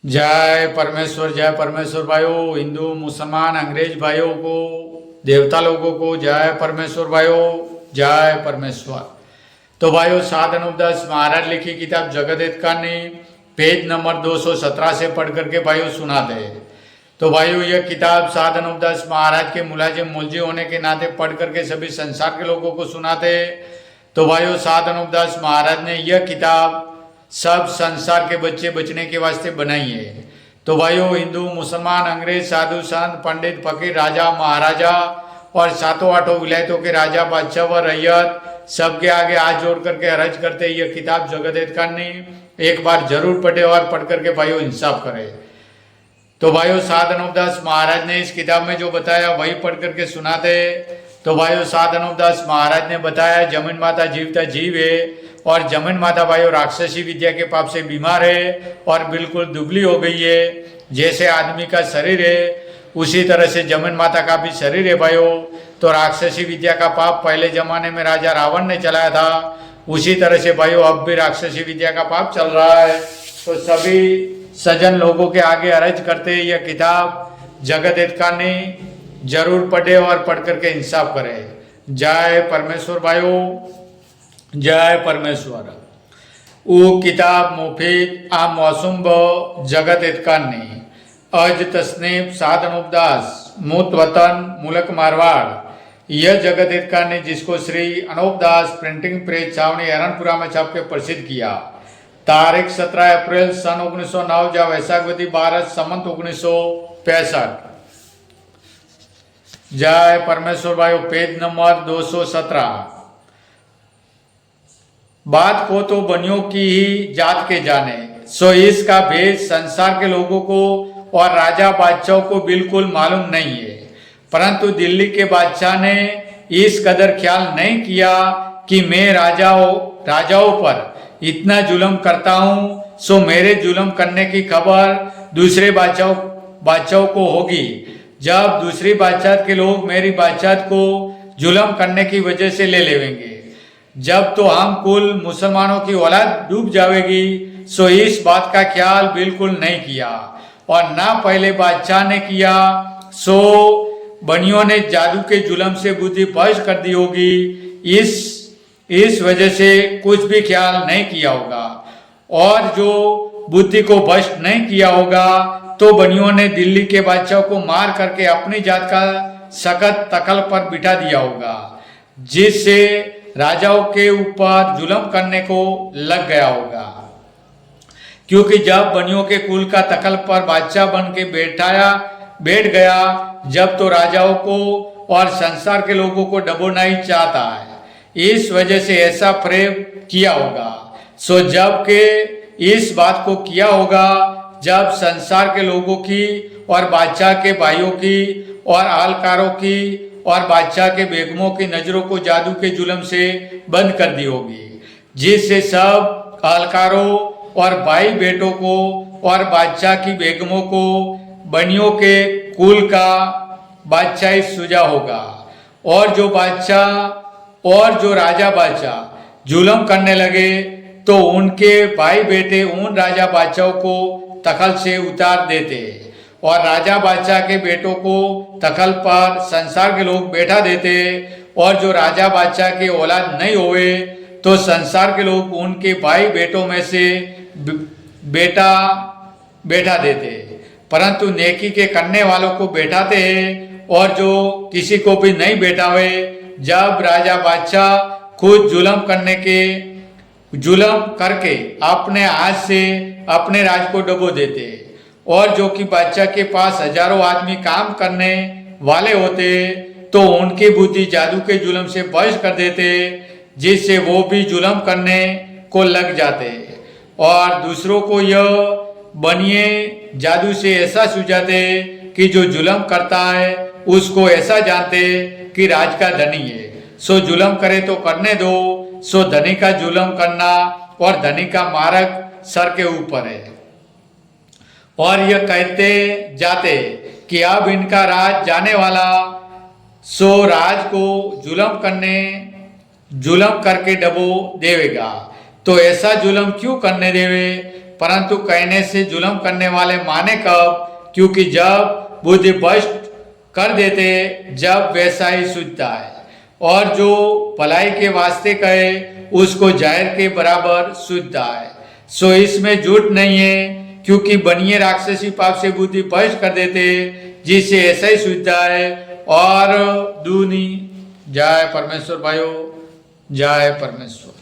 जय परमेश्वर भाइयों, हिंदू मुसलमान अंग्रेज भाइयों को, देवता लोगों को जय परमेश्वर भाइयों, जय परमेश्वर। तो भाइयों, साधन उपदेश महाराज लिखी किताब जगत कहानी पेज नंबर 217 से पढ़ करके भाइयों सुनाते हैं। तो भाइयों, यह किताब साधन उपदेश महाराज के मुलाजिम मुलजी होने के नाते पढ़ करके सभी संसार के लोगों को सुनाते हैं। तो भाइयों, साधन उपदेश महाराज ने यह किताब सब संसार के बच्चे बचने के वास्ते बनाई है। तो भाइयों, हिंदू मुसलमान अंग्रेज साधु संत पंडित फकीर राजा महाराजा और सातों आठों विलायतों के राजा बादशाह व रैयत सबके आगे हाथ जोड़ करके अर्ज करते यह किताब जगत कहानी एक बार जरूर पढ़े और पढ़ करके भाइयों इंसाफ करे। तो भाइयों, साधन उपदेश महाराज ने इस किताब में जो बताया वही पढ़ करके सुनाते। तो भाइयों, साधन उपदेश महाराज ने बताया जमीन माता जीवता जीव है और जमीन माता भाइयों राक्षसी विद्या के पाप से बीमार है और बिल्कुल दुबली हो गई है। जैसे आदमी का शरीर है उसी तरह से जमीन माता का भी शरीर है भाइयों। तो राक्षसी विद्या का पाप पहले जमाने में राजा रावण ने चलाया था, उसी तरह से भाइयों अब भी राक्षसी विद्या का पाप चल रहा है। तो सभी सज्जन लोगों के आगे अर्ज करते यह किताब जगत कहानी जरूर पढ़े और पढ़ करके इंसाफ करे। जय परमेश्वर भाइयों, जय परमेश्वर। वो किताब मुफीद आ मौसुम ब जगत कहानी अज तस्नीफ साधन उपदास मूत वतन मुल्क मारवाड़। यह जगत कहानी जिसको श्री अनूपदास प्रिंटिंग प्रेस छावनी हरणपुरा में छाप के प्रसिद्ध किया। तारीख 17 अप्रैल सन 1909 जा वैशाखवती 12 संवत 1965। जय परमेश्वर भाइयों, पेज नंबर 217। बात को तो बनियों की ही जात के जाने, सो इसका भेद संसार के लोगों को और राजा बादशाहों को बिल्कुल मालूम नहीं है। परंतु दिल्ली के बादशाह ने इस कदर ख्याल नहीं किया कि मैं राजाओं पर इतना जुल्म करता हूँ, सो मेरे जुल्म करने की खबर दूसरे बादशाहों को होगी। जब दूसरी बादशाह के लोग मेरी बादशाह को जुल्म करने की वजह से ले लेंगे, जब तो हम कुल मुसलमानों की औलाद डूब जाएगी। सो इस बात का ख्याल बिल्कुल नहीं किया और ना पहले बादशाह ने किया, सो बनियों ने जादू के जुल्म से बुद्धि भ्रष्ट कर दी होगी। इस वजह से कुछ भी ख्याल नहीं किया होगा और जो बुद्धि को भ्रष्ट नहीं किया होगा तो बनियों ने दिल्ली के बादशाह को मार करके अपनी जात का सख्त तकल पर बिठा दिया होगा, जिससे राजाओं के ऊपर जुल्म करने को लग गया होगा। क्योंकि जब बनियों के कुल का तकल पर बादशाह बन के बैठ गया, जब तो राजाओं को और संसार के लोगों को डबोना ही चाहता है। इस वजह से ऐसा प्रेम किया होगा। सो जब के इस बात को किया होगा, जब संसार के लोगों की और बादशाह के भाइयों की और आलकारों की और बादशाह के बेगमों की नजरों को जादू के जुल्म से बंद कर दी होगी, जिससे सब आलकारों और भाई बेटों को और बादशाह की बेगमों को बनियों के कुल का बादशाही सुजा होगा। और जो राजा बादशाह जुल्म करने लगे तो उनके भाई बेटे उन राजा बादशाहों को तखल से उतार देते और राजा बादशाह के बेटों को तखल पर संसार के लोग बैठा देते। और जो राजा बादशाह के औलाद नहीं हुए तो संसार के लोग उनके भाई बेटों में से बैठा देते, परंतु नेकी के करने वालों को बैठाते हैं। और जो किसी को भी नहीं बैठावे, जब राजा बादशाह खुद जुल्म करके अपने हाथ से अपने राज को डुबो देते और जो कि बादशाह के पास हजारों आदमी काम करने वाले होते तो उनकी बुद्धि जादू के जुल्म से भ्रष्ट कर देते, जिससे वो भी जुल्म करने को लग जाते और दूसरों को यह बनिए जादू से ऐसा सुझाते कि जो जुल्म करता है उसको ऐसा जानते कि राज का धनी है, सो जुल्म करे तो करने दो। सो धनी का जुल्म करना और धनी का मार्ग सर के ऊपर है। और यह कहते जाते कि अब इनका राज जाने वाला, सो राज को जुल्म करके डबो देवेगा। तो ऐसा जुल्म क्यों करने देवे? परंतु कहने से जुल्म करने वाले माने कब, क्योंकि जब बुद्धि भ्रष्ट कर देते जब वैसा ही सूझता है, और जो भलाई के वास्ते कहे उसको जाहिर के बराबर सूझता है। सो इसमें झूठ नहीं है, क्योंकि बनिए राक्षसी पाप से बुद्धि भ्रष्ट कर देते जिससे ऐसा ही सूझता है और दूनी। जय परमेश्वर भाइयों, जय परमेश्वर।